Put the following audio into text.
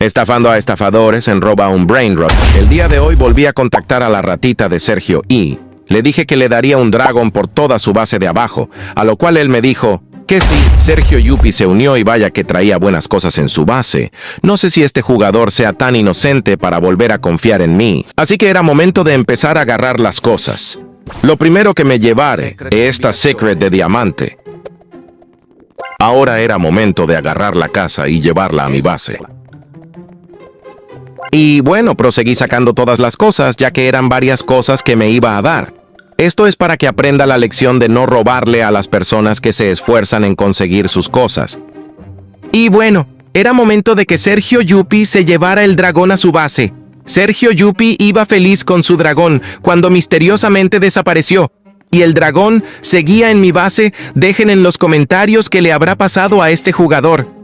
Estafando a estafadores en Roba un Brainrot. El día de hoy volví a contactar a la ratita de Sergio y le dije que le daría un dragón por toda su base de abajo, a lo cual él me dijo que sí. Sergio Yupi se unió y vaya que traía buenas cosas en su base. No sé si este jugador sea tan inocente para volver a confiar en mí. Así que era momento de empezar a agarrar las cosas. Lo primero que me llevaré es esta secret de diamante. Ahora era momento de agarrar la casa y llevarla a mi base. Y bueno, proseguí sacando todas las cosas, ya que eran varias cosas que me iba a dar. Esto es para que aprenda la lección de no robarle a las personas que se esfuerzan en conseguir sus cosas. Y bueno, era momento de que Sergio Yupi se llevara el dragón a su base. Sergio Yupi iba feliz con su dragón cuando misteriosamente desapareció. Y el dragón seguía en mi base. Dejen en los comentarios qué le habrá pasado a este jugador.